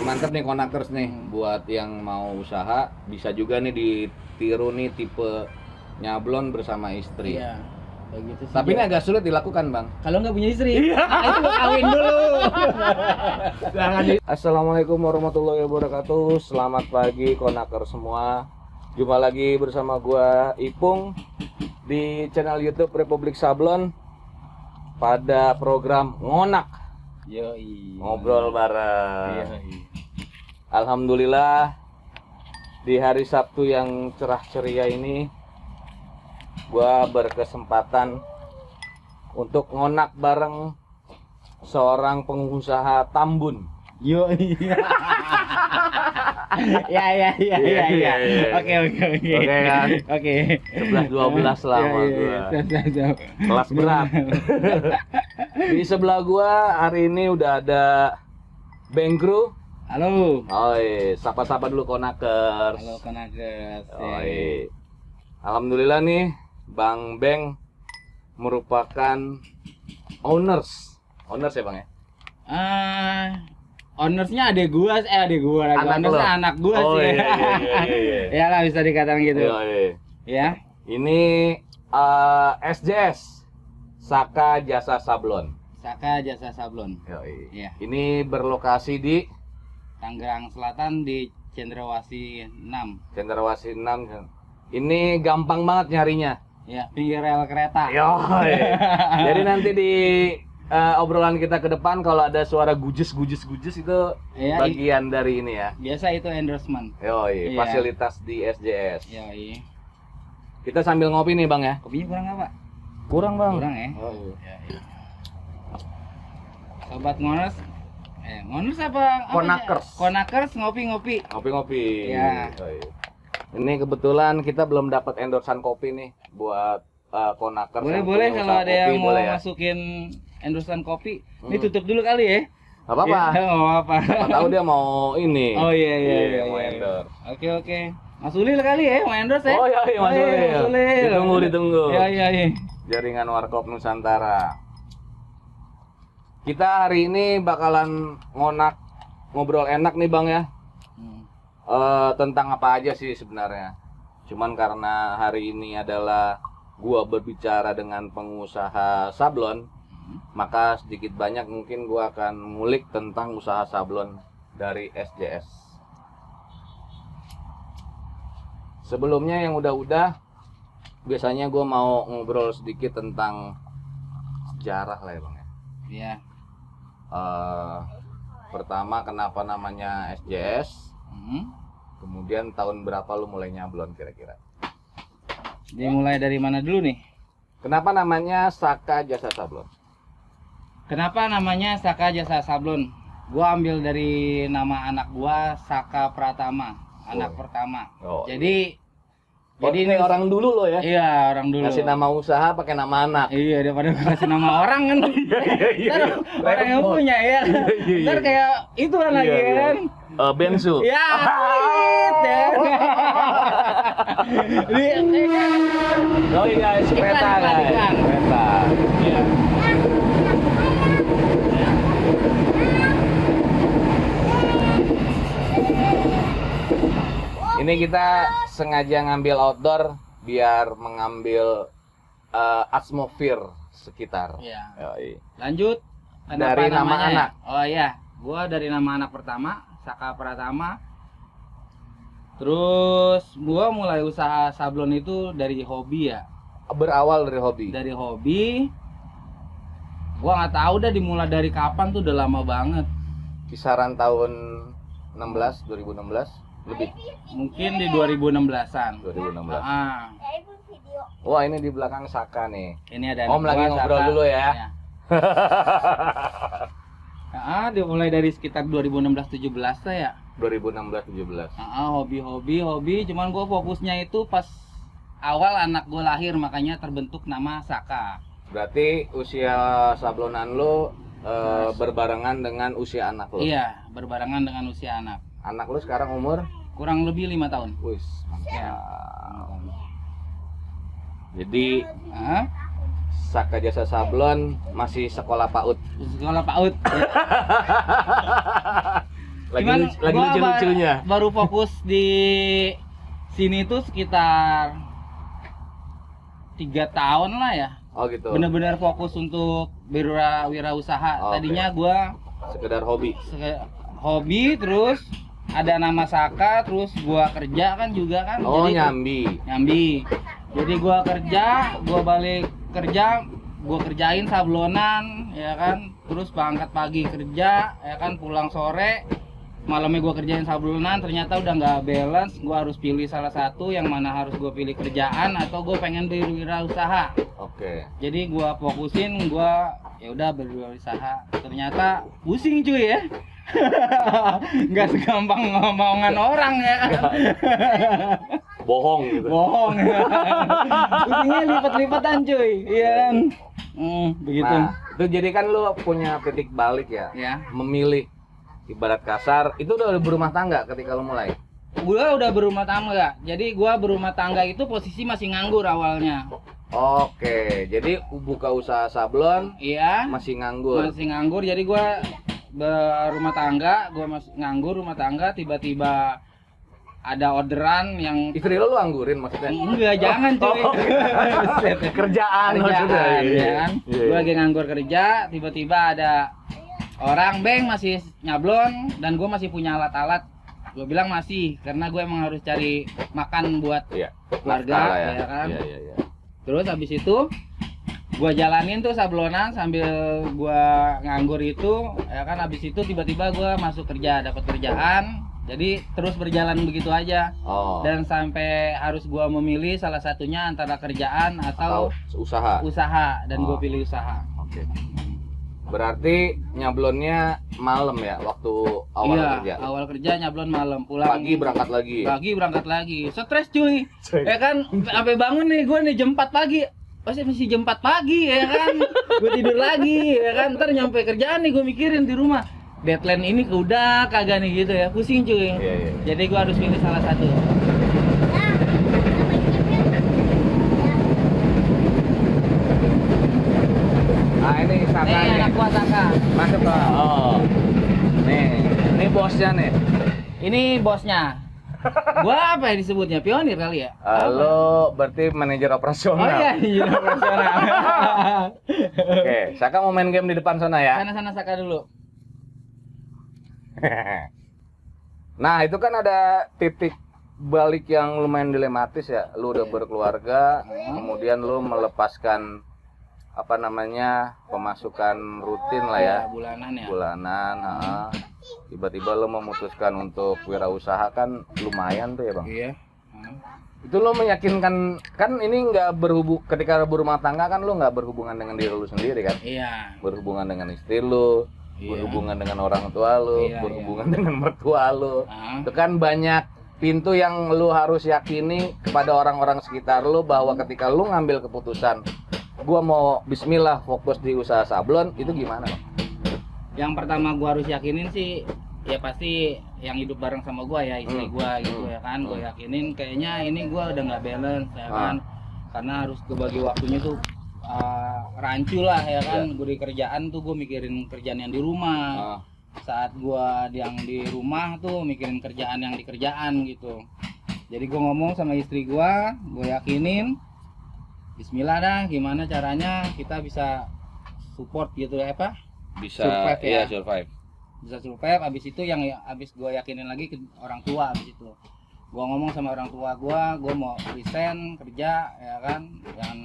mantep nih Konakers nih. Buat yang mau usaha bisa juga nih ditiru nih tipe nyablon bersama istri. Iya. Kayak gitu sih. Tapi ini agak sulit dilakukan, Bang. kalau nggak punya istri, nah itu mau kawin dulu. Assalamualaikum warahmatullahi wabarakatuh. Selamat pagi Konakers semua. Jumpa lagi bersama gua Ipung di channel YouTube Republik Sablon pada program Ngonak. Yoi. Ngobrol bareng. Yoi. Alhamdulillah di hari Sabtu yang cerah ceria ini gua berkesempatan untuk ngonak bareng seorang pengusaha Tambun. Yoi. Ya. Oke. Oke kan? Oke. 11-12 lah sama gua. Kelas berat. Di sebelah gua hari ini udah ada Bengkru. Halo. Oi, sapa-sapa dulu Konakers. Halo Konakers. Oi. Alhamdulillah nih Bang Beng merupakan owners ya Bang ya? Ownersnya adik gua lagi. Anak Ownersnya lo? anak gua Oh, sih. iya. Ya lah bisa dikatakan gitu. Yoi. Ya. Ini SJS Saka Jasa Sablon. Saka Jasa Sablon. Yoi. Iya. Ini berlokasi di Tangerang Selatan di Cendrawasih 6. Cendrawasih 6. Ini gampang banget nyarinya. Ya, pinggir rel kereta. Yoi. Jadi nanti di obrolan kita ke depan kalau ada suara gujes itu Iya, bagian dari ini ya. Biasa itu endorsement. Yoi, Iya. fasilitas di SJS. Yoi. Kita sambil ngopi nih Bang ya. Kopinya kurang apa? Kurang Bang. Kurang ya? Oh, iya. Yoi. Sobat Ngoners. Ngoners apa? Konakers. Konakers ngopi-ngopi. Ngopi-ngopi. Ya. Yoi. Ini kebetulan kita belum dapat endorsan kopi nih buat Konakers. Boleh kalau ada yang mau boleh ya. masukin endorsan kopi. Ini tutup dulu kali ya. Gak apa-apa. Ya, nggak apa-apa. Siapa tahu dia mau ini. Oh iya. Mau endorse. Oke. Mas Ulil kali ya mau endorse ya? Oh iya, Mas Ulil. Mas Ulil. Ditunggu. Iya. Jaringan Warkop Nusantara. Kita hari ini bakalan ngobrol enak nih Bang ya. Tentang apa aja sih sebenarnya. Cuman karena hari ini adalah gua berbicara dengan pengusaha sablon, maka sedikit banyak mungkin gua akan ngulik tentang usaha sablon dari SJS. Sebelumnya yang udah biasanya gua mau ngobrol sedikit tentang sejarah lah ya Bang ya. Iya. Pertama kenapa namanya SJS? Kemudian tahun berapa lu mulai nyablon kira-kira? Dimulai dari mana dulu nih? Kenapa namanya Saka Jasa Sablon? Kenapa namanya Saka Jasa Sablon? Gua ambil dari nama anak gua Saka Pratama, anak pertama. Oh, Jadi ini orang dulu lo ya? Iya, orang dulu. Kasih nama usaha pakai nama anak. Iya, daripada kasih nama orang kan. Ntar orang yang punya ya. Ntar kayak itu kan lagi kan. Bensu. Ya. Oh iya, kereta kan. Kereta. Iya. Ini kita sengaja ngambil outdoor biar mengambil atmosfer sekitar. Iya. Yoi. Lanjut. Dari nama namanya? anak. Oh iya, gua dari nama anak pertama, Saka Pratama. Terus gua mulai usaha sablon itu dari hobi ya. Berawal dari hobi. Dari hobi. Gua nggak tahu dah dimulai dari kapan tuh, udah lama banget. Kisaran tahun 2016 lebih. Mungkin di 2016-an. 2016. Ah, Wah, ini di belakang Saka nih. ini ada Om anak lagi gua, ngobrol Saka. dulu ya. Dimulai dari sekitar 2016-17 lah ya. 2016-17. Hobi, cuman gua fokusnya itu pas awal anak gua lahir, makanya terbentuk nama Saka. Berarti usia sablonan lo berbarengan dengan usia anak lo. Iya, berbarengan dengan usia anak. Anak lo sekarang umur? Kurang lebih 5 tahun. Wis, mantap. Ya. Jadi Hah? Saka Jasa Sablon masih sekolah PAUD. Sekolah PAUD. Cuman lagi gua lucu-lucunya. baru fokus di sini tuh sekitar 3 tahun lah ya. Oh gitu. Bener-bener fokus untuk wirausaha. Oke. Tadinya gua Sekedar hobi. hobi, terus ada nama Saka, terus gua kerja kan juga kan. Oh, Jadi nyambi. Jadi gua kerja, gua balik kerja, gua kerjain sablonan ya kan, terus berangkat pagi kerja ya kan, pulang sore, malamnya gua kerjain sablonan. Ternyata udah nggak balance, gua harus pilih salah satu, yang mana harus gua pilih kerjaan atau gua pengen berwirausaha. Oke. Jadi gua fokusin, gua ya udah berwirausaha. Ternyata pusing cuy ya. Nggak segampang ngomongan orang ya kan. Bohong gitu. Bohong. Pusingnya lipat-lipatan cuy, iya kan. Begitu. Nah, itu jadi kan lu punya titik balik ya. Ya. Memilih, ibarat kasar, itu udah berumah tangga ketika lu mulai. Gua udah berumah tangga. Jadi gua berumah tangga itu posisi masih nganggur awalnya. Oke, jadi buka usaha sablon Iya. masih nganggur. Masih nganggur. Jadi gua berumah tangga, gua masih nganggur rumah tangga, tiba-tiba ada orderan yang Istri lu anggurin maksudnya? enggak, jangan cuy. Kerjaan maksudnya. Kerjaan Iya. ya kan. Iya. Gua lagi nganggur kerja, tiba-tiba ada orang, "Beng, masih nyablon?" Dan gue masih punya alat-alat. Gue bilang masih, karena gue emang harus cari makan buat Iya. keluarga Nafkah lah ya kan. Iya. Terus habis itu gua jalanin tuh sablonan sambil gua nganggur itu ya kan. Habis itu tiba-tiba gua masuk kerja, dapat kerjaan. Jadi terus berjalan begitu aja. Oh. Dan sampai harus gua memilih salah satunya antara kerjaan atau usaha. dan gua Oh. pilih usaha. Oke. Berarti nyablonnya malam ya, waktu awal Iya, kerja. awal kerja nyablon malam, pulang Pagi berangkat lagi. Pagi berangkat lagi. Stres cuy. Ya kan, sampai bangun nih gue nih jam 4 pagi. Pasti masih jam 4 pagi ya kan. Gue tidur lagi ya kan. Ntar nyampe kerjaan nih gue mikirin di rumah. Deadline ini udah kagak nih gitu ya. Pusing cuy. Iya. Jadi gue harus pilih salah satu. Nah, ini Saka Nih nih. anak gua Saka. Masuk ke. Oh. Ini bosnya nih. Ini bosnya. Gua apa ya disebutnya? Pionir kali ya? Lo berarti manajer operasional. Oh iya, iya profesional. Oke, Saka mau main game di depan sana ya. Sana Saka dulu. Nah, itu kan ada titik balik yang lumayan dilematis ya. Lu udah berkeluarga, kemudian lu melepaskan apa namanya, pemasukan rutin lah ya, Bulanan ya. bulanan. Tiba-tiba lu memutuskan untuk wirausaha, kan lumayan tuh ya bang. Iya. Itu lo meyakinkan, kan ini nggak ketika berumah tangga kan lo nggak berhubungan dengan diri lu sendiri kan, Iya. berhubungan dengan istri lu, Iya. berhubungan dengan orang tua lu, Iya, berhubungan dengan mertua lu. Ah. Itu kan banyak pintu yang lu harus yakini kepada orang-orang sekitar lu, bahwa ketika lu ngambil keputusan gua mau bismillah fokus di usaha sablon, itu gimana bang? Yang pertama gua harus yakinin sih, ya pasti yang hidup bareng sama gua ya, istri gua gitu ya kan. Gua yakinin kayaknya ini gua udah nggak balance ya kan, karena harus kebagi waktunya tuh rancu lah ya kan. Gue di kerjaan tuh gue mikirin kerjaan yang di rumah, saat gua yang di rumah tuh mikirin kerjaan yang di kerjaan gitu. Jadi gua ngomong sama istri gua yakinin bismillah dah, gimana caranya kita bisa support gitu ya, apa Bisa survive ya. survive. Bisa survive. Abis itu yang abis gue yakinin lagi ke orang tua. Abis itu gue ngomong sama orang tua gue mau resign kerja ya kan. Yang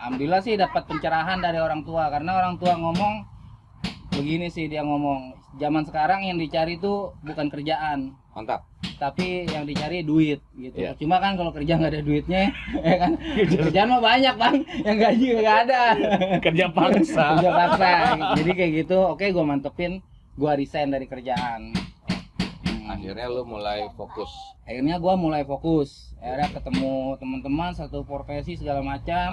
alhamdulillah sih dapat pencerahan dari orang tua, karena orang tua ngomong begini sih, dia ngomong zaman sekarang yang dicari tuh bukan kerjaan, Mantap. tapi yang dicari duit gitu. Iya. Cuma kan kalau kerja nggak ada duitnya ya kan, kerjaan mah banyak bang, yang gaji nggak ada. Kerja paksa. Kerja paksa. Jadi kayak gitu. Oke, gue mantepin, gue resign dari kerjaan. Akhirnya lu mulai fokus. Akhirnya gue mulai fokus. Akhirnya ketemu teman-teman satu profesi segala macam.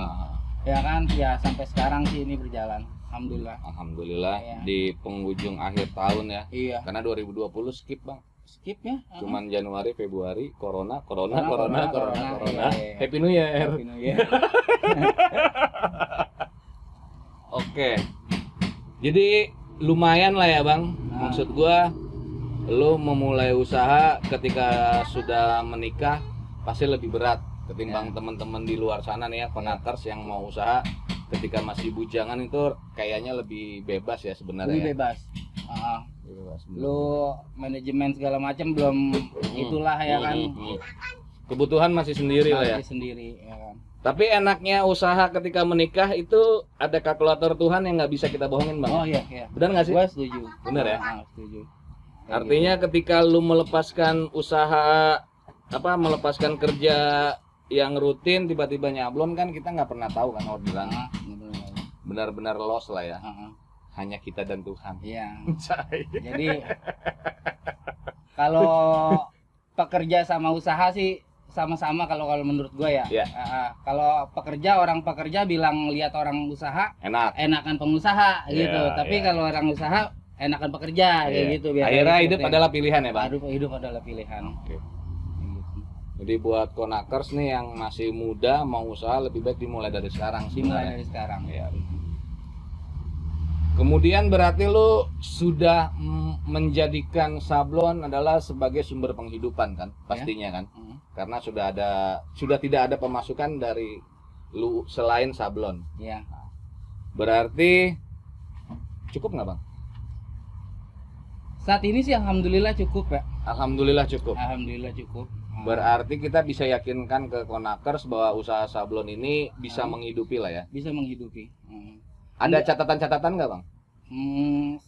Ya kan, ya sampai sekarang sih ini berjalan. Alhamdulillah. Alhamdulillah. Iya. Di penghujung akhir tahun ya. Iya. Karena 2020 skip bang. Skip ya. Cuman Januari, Februari, corona. Iya. Happy New Year. Happy New Year. Oke. Jadi lumayan lah ya bang. Maksud gua lu memulai usaha ketika sudah menikah pasti lebih berat ketimbang teman-teman di luar sana nih ya, konakers yang mau usaha ketika masih bujangan itu kayaknya lebih bebas ya sebenarnya. Lebih ya. bebas. Bebas, bener. Lu manajemen segala macam belum itulah ya kan. Kebutuhan masih sendiri lah ya. Masih sendiri ya kan. Tapi enaknya usaha ketika menikah itu ada kalkulator Tuhan yang nggak bisa kita bohongin bang. Oh iya, iya. Benar nggak sih? Gua setuju. Bener ya? Setuju. Kayak Artinya ketika lu melepaskan usaha melepaskan kerja yang rutin tiba-tiba nyablon kan kita nggak pernah tahu kan orderan. Benar-benar loss lah ya. Hanya kita dan Tuhan. Iya. Jadi kalau pekerja sama usaha sih sama-sama kalau menurut gua ya. Iya. Kalau orang pekerja bilang lihat orang usaha enakan pengusaha Iya, gitu. Tapi iya. kalau orang usaha enakan pekerja kayak gitu biar. Akhirnya hidup adalah pilihan ya bang. Hidup adalah pilihan. Oke. Jadi buat konakers nih yang masih muda mau usaha lebih baik dimulai dari sekarang sih. Dimulai dari sekarang. Ya. Kemudian berarti lu sudah menjadikan sablon adalah sebagai sumber penghidupan kan pastinya kan, karena sudah tidak ada pemasukan dari lu selain sablon. Iya. Berarti cukup nggak bang? Saat ini sih alhamdulillah cukup ya. Alhamdulillah cukup. Alhamdulillah cukup. Berarti kita bisa yakinkan ke konakers bahwa usaha sablon ini bisa menghidupi lah ya. Bisa menghidupi. Ada catatan-catatan nggak bang?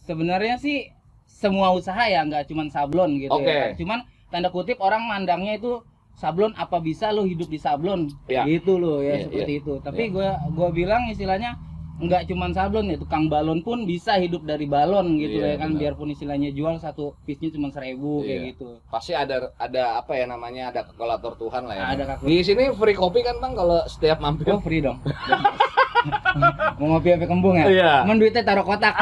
Sebenarnya sih semua usaha ya nggak cuma sablon gitu ya. Cuman tanda kutip orang mandangnya itu sablon apa bisa lo hidup di sablon gitu loh ya seperti itu. Tapi gua bilang istilahnya nggak cuma sablon ya, tukang balon pun bisa hidup dari balon gitu ya kan. Benar. Biarpun istilahnya jual satu piece-nya cuma 1.000 kayak gitu. Pasti ada apa ya namanya, ada kalkulator Tuhan lah ya. Ada kalkulator. Di sini free kopi kan bang kalau setiap mampir? Oh free dong. Mau ngopi apa kembung ya? Iya. Cuman duitnya taruh kotak.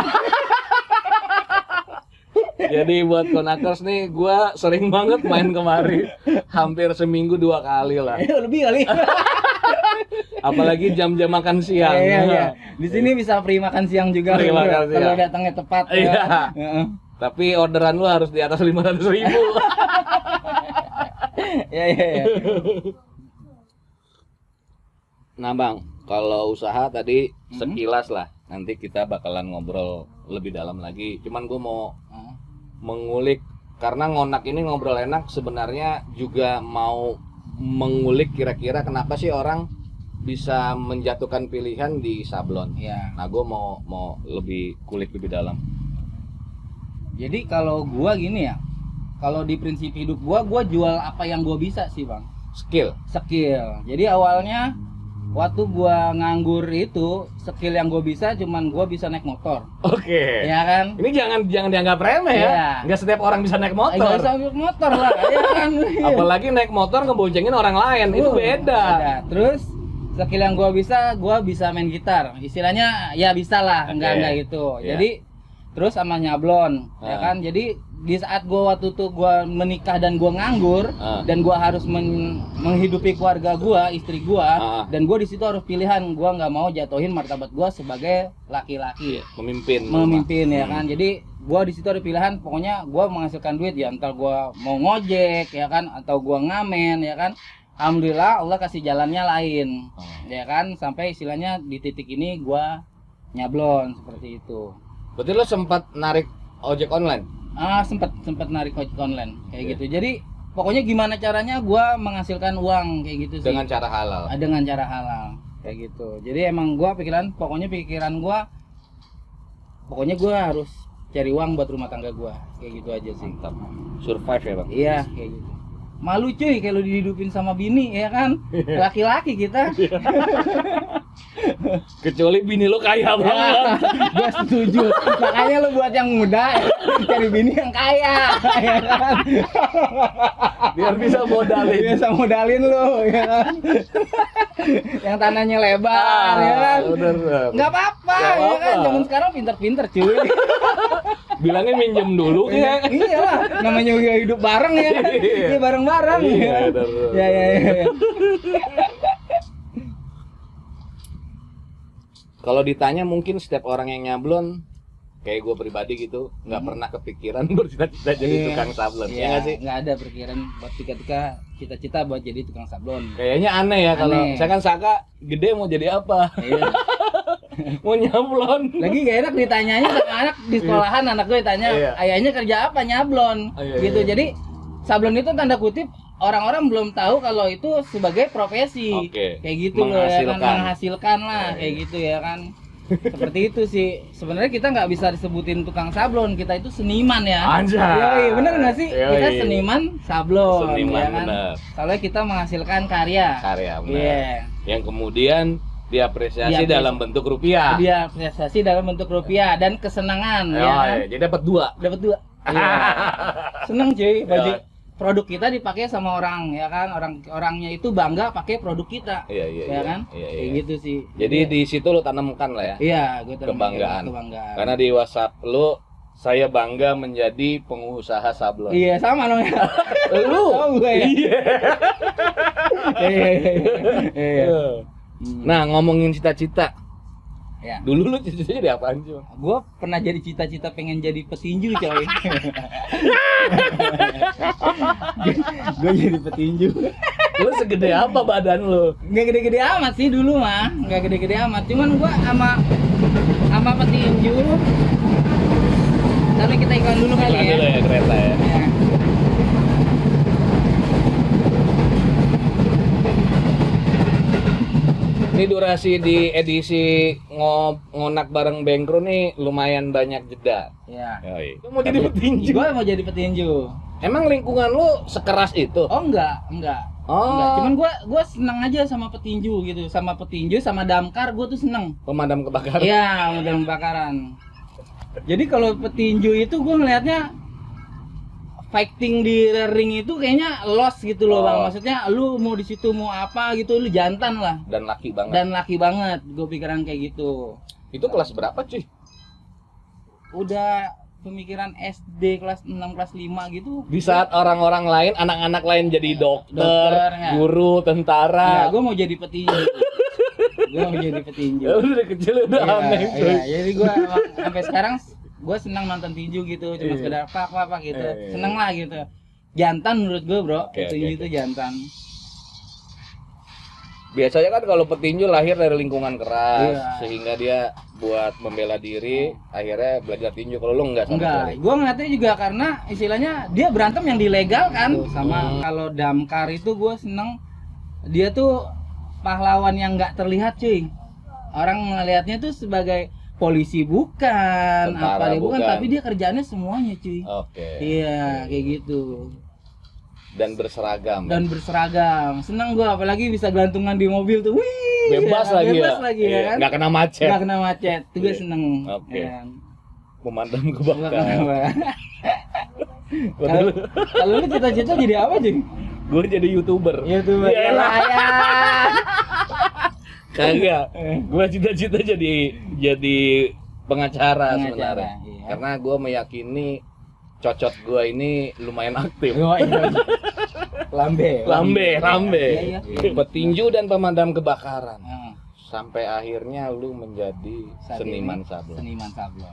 Jadi buat konakers nih, gua sering banget main kemari, hampir seminggu 2 kali lah. Lebih kali. Apalagi jam-jam makan siang. Iya. Di sini bisa free makan siang juga. Free makan siang. Kalau datangnya tepat. Iya. Tapi orderan lu harus di atas 500.000. Iya. Nah bang, kalau usaha tadi sekilas lah, nanti kita bakalan ngobrol lebih dalam lagi. Cuman gue mau mengulik, karena ngonak ini ngobrol enak sebenarnya juga mau mengulik kira-kira kenapa sih orang bisa menjatuhkan pilihan di sablon. Iya. Nah gue mau lebih kulik lebih dalam. Jadi kalau gue gini ya, kalau di prinsip hidup gue jual apa yang gue bisa sih bang. Skill. Jadi awalnya waktu gua nganggur itu, skill yang gue bisa cuman gue bisa naik motor. Oke. Ya kan? Ini jangan dianggap remeh ya. Iya. Nggak setiap orang bisa naik motor. Nggak bisa naik motor lah, ya kan? Apalagi naik motor ngeboncengin orang lain, itu beda. Terus skill yang gue bisa main gitar. Istilahnya ya bisa lah, enggak gitu. Iya. Jadi terus sama nyablon, ya kan? Jadi di saat gue waktu itu gue menikah dan gue nganggur dan gue harus menghidupi keluarga gue, istri gue, dan gue di situ harus pilihan, gue nggak mau jatuhin martabat gue sebagai laki-laki, memimpin ya kan. Jadi gue di situ ada pilihan, pokoknya gue menghasilkan duit ya, entar gue mau ngojek ya kan, atau gue ngamen ya kan. Alhamdulillah Allah kasih jalannya lain, ya kan, sampai istilahnya di titik ini gue nyablon seperti itu. Berarti lo sempat narik ojek online? Sempat narik ojek online kayak gitu. Jadi pokoknya gimana caranya gua menghasilkan uang kayak gitu sih. Dengan cara halal. Dengan cara halal kayak gitu. Jadi emang gua pikiran gua pokoknya gua harus cari uang buat rumah tangga gua. Kayak gitu aja sih. Mantap. Survive ya, Bang? Iya, kayak gitu. Malu cuy kalau dihidupin sama bini ya kan. Laki-laki kita. Kecuali bini lo kaya banget. Gue setuju. Makanya lo buat yang muda cari bini yang kaya, ya kan? Biar bisa modalin lo, ya kan? Yang tanahnya lebar, ya kan? Bener. Nggak apa-apa, ya kan? Zaman sekarang pinter-pinter cuy. Bilangnya minjem dulu ya. Iya lah, namanya hidup bareng ya kan? Iya bareng-bareng. Iya, ya. Kalau ditanya mungkin setiap orang yang nyablon kayak gue pribadi gitu nggak pernah kepikiran bercita-cita jadi tukang sablon. Iya, Ya nggak sih? nggak ada pikiran buat ketika cita-cita buat jadi tukang sablon. Kayaknya aneh ya kalau Aneh. misalkan Saka gede mau jadi apa? Iya. Mau nyablon. Lagi gak enak ditanyanya sama anak di sekolahan, anak gue ditanya Iya. ayahnya kerja apa, nyablon. Iya, Gitu. iya. Jadi sablon itu tanda kutip orang-orang belum tahu kalau itu sebagai profesi. Oke. Kayak gitu loh ya kan, Menghasilkan. menghasilkan lah Iya, kayak iya. gitu ya kan. Seperti itu sih. Sebenarnya kita nggak bisa disebutin tukang sablon, kita itu seniman ya. Anjay. Yoi, bener nggak sih? Yoi. Kita seniman sablon. Seniman, ya kan? bener. Soalnya kita menghasilkan karya. Karya benar. Iya. Yang kemudian diapresiasi Diapresiasi. dalam bentuk rupiah. Dia apresiasi dalam bentuk rupiah dan kesenangan Oh, ya kan. iya. Jadi dapat 2. Dapat 2. Iya. Seneng cuy, baju Iya. produk kita dipakai sama orang ya kan. Orangnya itu bangga pakai produk kita. Iya, iya, Ya iya. kan? Iya, Kayak iya. gitu sih. Jadi di situ lo tanamkan lah ya. iya, gue Kebanggaan. kebanggaan. Karena di WhatsApp lo saya bangga menjadi pengusaha sablon. Iya, sama dong ya. Lu? Oh, gue ya. Iya. Iya, iya, iya. Nah, ngomongin cita-cita. Ya. Dulu lu cita-citanya jadi apaan sih? Bang? Gue pernah jadi cita-cita pengen jadi petinju coy. Gue jadi petinju. Lu segede apa badan lu? Nggak gede-gede amat sih dulu mah, nggak gede-gede amat. Cuman gua sama petinju. Tapi kita iklan dulu kali Iklan ya. dulu ya kereta ya. Ya. Ini durasi di edisi ngonak bareng Bengkro nih lumayan banyak jeda. Ya. Yoi. Lu mau jadi petinju? Gua mau jadi petinju. Emang lingkungan lu sekeras itu? Oh enggak. Enggak. Oh. Cuman gua seneng aja sama petinju gitu, sama petinju sama damkar gua tuh seneng. Pemadam kebakaran. Iya, udah kebakaran. Jadi kalau petinju itu gua ngelihatnya fighting di ring itu kayaknya lost gitu loh, Bang. Oh. Maksudnya lu mau di situ mau apa gitu, lu jantan lah. Dan laki banget. Dan laki banget, gue pikiran kayak gitu. Itu kelas berapa, cuy? Udah pemikiran SD kelas 6 kelas 5 gitu. Di saat orang-orang lain, anak-anak lain jadi dokter, Dokter, ya. guru, Enggak, tentara. gue mau jadi petinju. Gue mau jadi petinju. Ya udah dari kecil udah Iya, aneh, cuy. iya. Jadi gue sampai sekarang gue senang nonton tinju gitu, cuma Iya. sekedar apa gitu. Iya. Seneng lah gitu. Jantan menurut gue, Bro. Oke, Petinju oke, itu jantan. Biasanya kan kalau petinju lahir dari lingkungan keras, Iya. sehingga dia buat membela diri, akhirnya belajar tinju. Kalau lu enggak sama Enggak, sekali. gue ngeliatnya juga karena istilahnya dia berantem yang dilegal kan. Sama kalau damkar itu gue seneng, dia tuh pahlawan yang nggak terlihat cuy. Orang ngelihatnya tuh sebagai polisi bukan, Tentara apa dia bukan, bukan. tapi dia kerjaannya semuanya cuy. Oke. Iya, kayak gitu. Dan berseragam. Dan berseragam. Seneng gue, apalagi bisa gelantungan di mobil tuh. Wih, bebas ya, lagi bebas ya. lagi ya Iya, kan. nggak kena macet. Nggak kena macet. Itu gue Iya. seneng. Oke. Ya. Pemadam Nggak kebakaran. kena- Kalau kalau lu cita-cita jadi apa cuy? Gue jadi YouTuber. YouTuber. Iyalah. Ya. Kagak. Gue cita-cita jadi pengacara sebenarnya. Iya. Karena gue meyakini cocot gue ini lumayan aktif. Oh, iya. Lambe. Iya, iya. Petinju dan pemadam kebakaran. Heeh. Sampai akhirnya lu menjadi Saat seniman ini, sablon. Seniman sablon.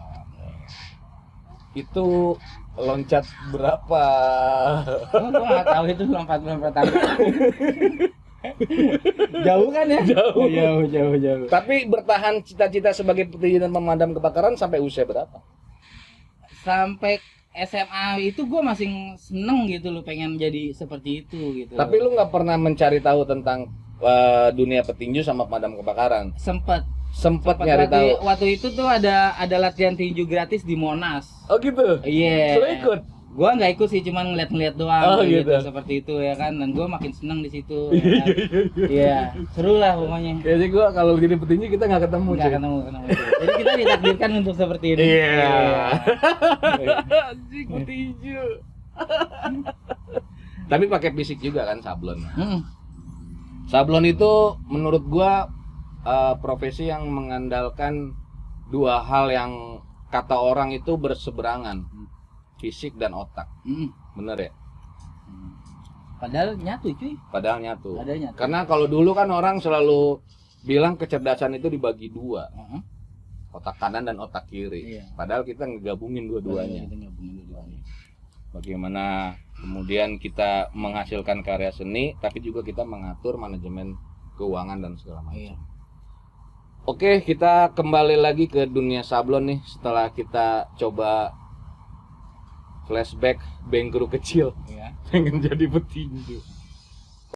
Itu loncat berapa? Oh, gua nggak tahu itu lompat tangga. Jauh kan ya? Jauh. Tapi bertahan cita-cita sebagai petinju dan pemadam kebakaran sampai usia berapa? Sampai SMA itu gue masih seneng gitu loh, pengen jadi seperti itu gitu. Tapi lu nggak pernah mencari tahu tentang dunia petinju sama pemadam kebakaran? Sempet nyari tahu. Waktu itu tuh ada latihan tinju gratis di Monas. Oh gitu. Iya. Lu ikut? Gua nggak ikut sih, cuman ngeliat-ngeliat doang. Oh, gitu. Seperti itu ya kan, dan gua makin seneng di situ. Ya kan? Iya, seru lah pokoknya. Kayaknya gua kalau jadi petinju kita nggak ketemu. Nggak cuy. ketemu. Jadi kita ditakdirkan untuk seperti ini. Iya. Anjing petinju. Tapi pakai fisik juga kan sablon. Mm. Sablon itu menurut gua profesi yang mengandalkan dua hal yang kata orang itu berseberangan, fisik dan otak. Mm. Bener ya? Padahal nyatu cuy. Padahal nyatu. Padahal nyatu. Karena kalau dulu kan orang selalu bilang kecerdasan itu dibagi dua. otak kanan dan otak kiri. Iya. Padahal kita ngegabungin dua-duanya. Kita gabungin dua-duanya. Bagaimana kemudian kita menghasilkan karya seni, tapi juga kita mengatur manajemen keuangan dan segala macam. Iya. Oke, kita kembali lagi ke dunia sablon nih setelah kita coba flashback bengkuru kecil Iya. pengen jadi petinju.